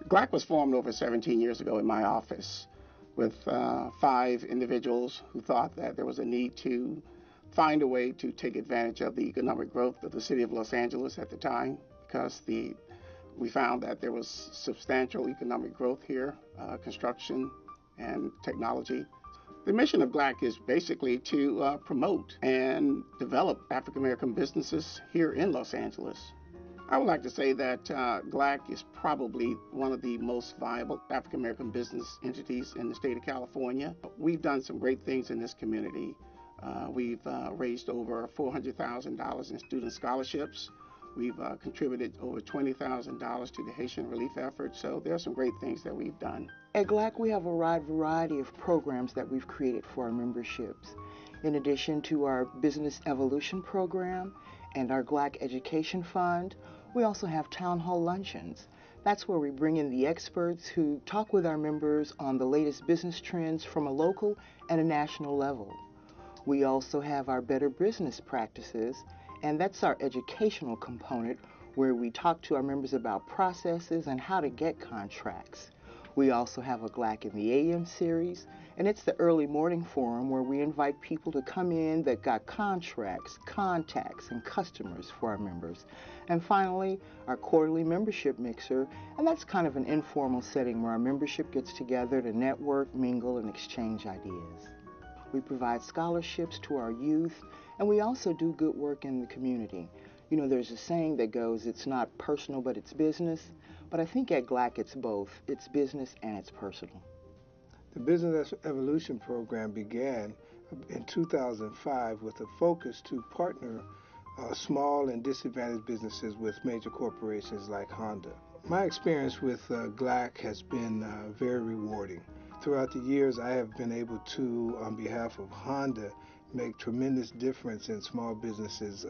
GLAAACC was formed over 17 years ago in my office with 5 individuals who thought that there was a need to find a way to take advantage of the economic growth of the city of Los Angeles at the time, because we found that there was substantial economic growth here, construction and technology. The mission of GLAAACC is basically to promote and develop African American businesses here in Los Angeles. I would like to say that GLAAACC is probably one of the most viable African American business entities in the state of California. We've done some great things in this community. We've raised over $400,000 in student scholarships. We've contributed over $20,000 to the Haitian relief effort. So there are some great things that we've done. At GLAAACC, we have a wide variety of programs that we've created for our memberships. In addition to our Business Evolution program and our GLAAACC Education Fund, we also have town hall luncheons. That's where we bring in the experts who talk with our members on the latest business trends from a local and a national level. We also have our Better Business Practices, and that's our educational component where we talk to our members about processes and how to get contracts. We also have a GLAAACC in the AM series, and it's the early morning forum where we invite people to come in that got contracts, contacts, and customers for our members. And finally, our quarterly membership mixer, and that's kind of an informal setting where our membership gets together to network, mingle, and exchange ideas. We provide scholarships to our youth, and we also do good work in the community. You know, there's a saying that goes, it's not personal, but it's business. But I think at GLAAACC it's both. It's business and it's personal. The Business Evolution program began in 2005 with a focus to partner small and disadvantaged businesses with major corporations like Honda. My experience with GLAAACC has been very rewarding. Throughout the years, I have been able to, on behalf of Honda, make tremendous difference in small businesses'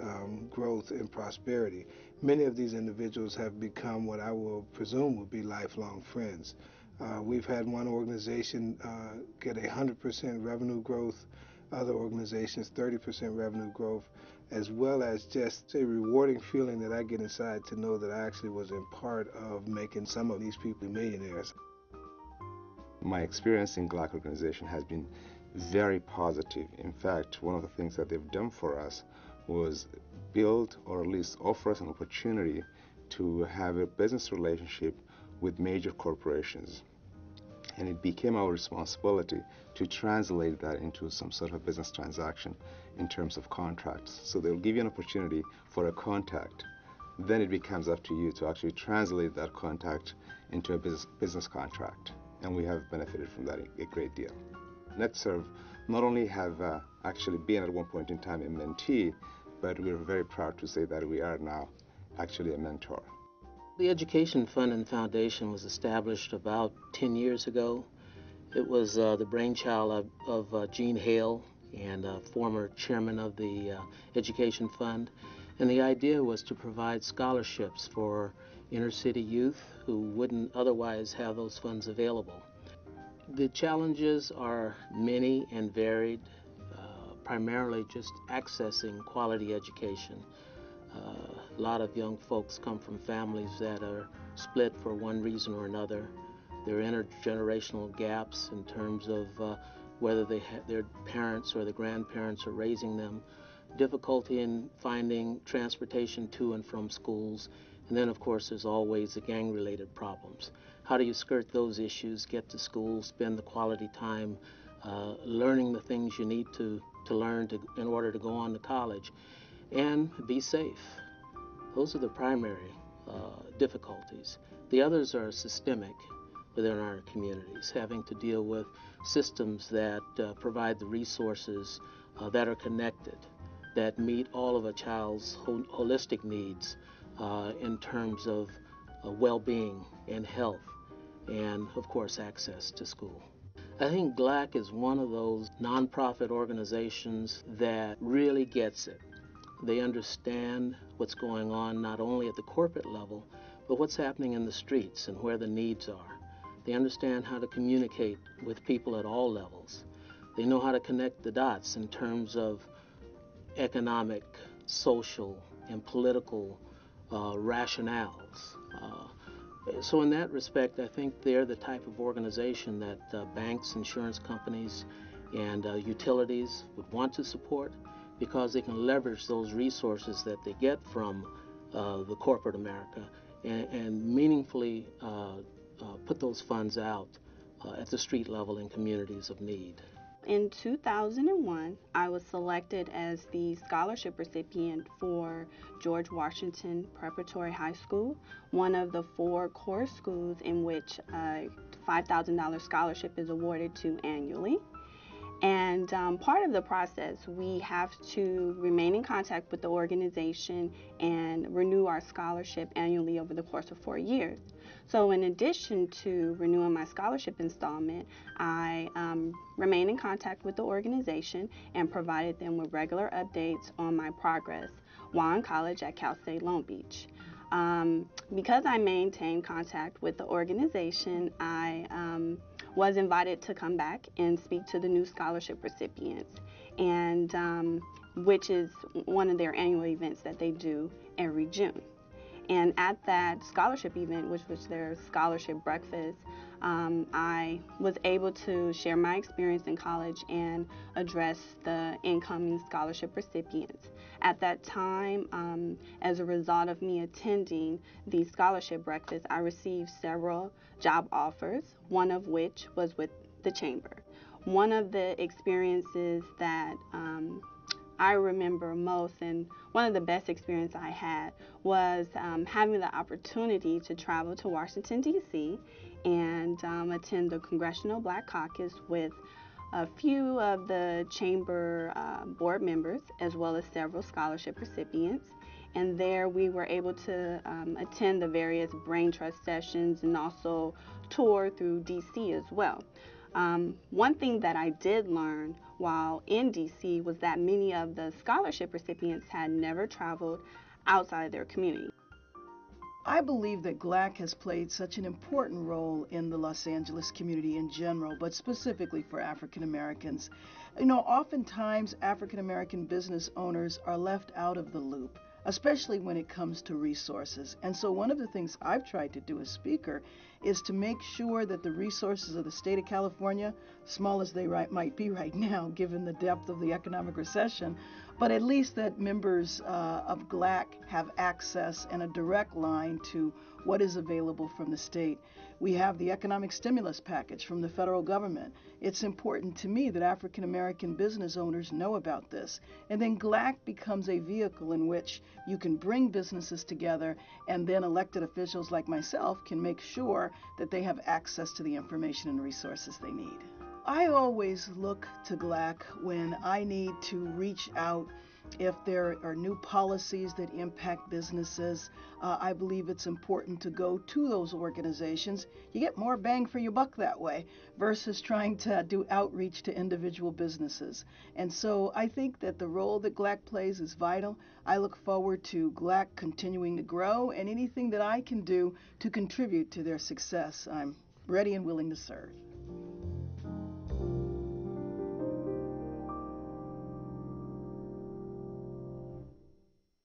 growth and prosperity. Many of these individuals have become what I will presume will be lifelong friends. We've had one organization get 100% revenue growth, other organizations 30% revenue growth, as well as just a rewarding feeling that I get inside to know that I actually was in part of making some of these people millionaires. My experience in GLAAACC organization has been very positive. In fact, one of the things that they've done for us was build, or at least offer us an opportunity to have a business relationship with major corporations. And it became our responsibility to translate that into some sort of business transaction in terms of contracts. So they'll give you an opportunity for a contact. Then it becomes up to you to actually translate that contact into a business contract. And we have benefited from that a great deal. NetServe not only have actually been at one point in time a mentee, but we're very proud to say that we are now actually a mentor. The Education Fund and Foundation was established about 10 years ago. It was the brainchild of Gene Hale, and former chairman of the Education Fund. And the idea was to provide scholarships for inner city youth who wouldn't otherwise have those funds available. The challenges are many and varied, primarily just accessing quality education. A lot of young folks come from families that are split for one reason or another. There are intergenerational gaps in terms of whether their parents or the grandparents are raising them, difficulty in finding transportation to and from schools, and then of course there's always the gang-related problems. How do you skirt those issues, get to school, spend the quality time learning the things you need to learn in order to go on to college, and be safe? Those are the primary difficulties. The others are systemic within our communities, having to deal with systems that provide the resources that are connected, that meet all of a child's holistic needs in terms of well-being and health, and of course access to school. I think GLAAACC is one of those nonprofit organizations that really gets it. They understand what's going on not only at the corporate level, but what's happening in the streets and where the needs are. They understand how to communicate with people at all levels. They know how to connect the dots in terms of economic, social, and political rationales. So in that respect, I think they're the type of organization that banks, insurance companies, and utilities would want to support, because they can leverage those resources that they get from the corporate America and meaningfully put those funds out at the street level in communities of need. In 2001, I was selected as the scholarship recipient for George Washington Preparatory High School, one of the 4 core schools in which a $5,000 scholarship is awarded to annually. And part of the process, we have to remain in contact with the organization and renew our scholarship annually over the course of 4 years. So in addition to renewing my scholarship installment, I remained in contact with the organization and provided them with regular updates on my progress while in college at Cal State Long Beach. Because I maintained contact with the organization, I was invited to come back and speak to the new scholarship recipients, and which is one of their annual events that they do every June. And at that scholarship event, which was their scholarship breakfast, I was able to share my experience in college and address the incoming scholarship recipients. At that time, as a result of me attending the scholarship breakfast, I received several job offers, one of which was with the Chamber. One of the experiences that I remember most, and one of the best experiences I had, was having the opportunity to travel to Washington, D.C. and attend the Congressional Black Caucus with a few of the Chamber board members, as well as several scholarship recipients. And there we were able to attend the various brain trust sessions and also tour through D.C. as well. One thing that I did learn while in D.C. was that many of the scholarship recipients had never traveled outside their community. I believe that GLAAACC has played such an important role in the Los Angeles community in general, but specifically for African Americans. You know, oftentimes African American business owners are left out of the loop, especially when it comes to resources. And so one of the things I've tried to do as speaker is to make sure that the resources of the state of California, small as they might be right now, given the depth of the economic recession, but at least that members of GLAAACC have access and a direct line to what is available from the state. We have the economic stimulus package from the federal government. It's important to me that African American business owners know about this. And then GLAAACC becomes a vehicle in which you can bring businesses together, and then elected officials like myself can make sure that they have access to the information and resources they need. I always look to GLAAACC when I need to reach out if there are new policies that impact businesses. I believe it's important to go to those organizations. You get more bang for your buck that way versus trying to do outreach to individual businesses. And so I think that the role that GLAAACC plays is vital. I look forward to GLAAACC continuing to grow, and anything that I can do to contribute to their success, I'm ready and willing to serve.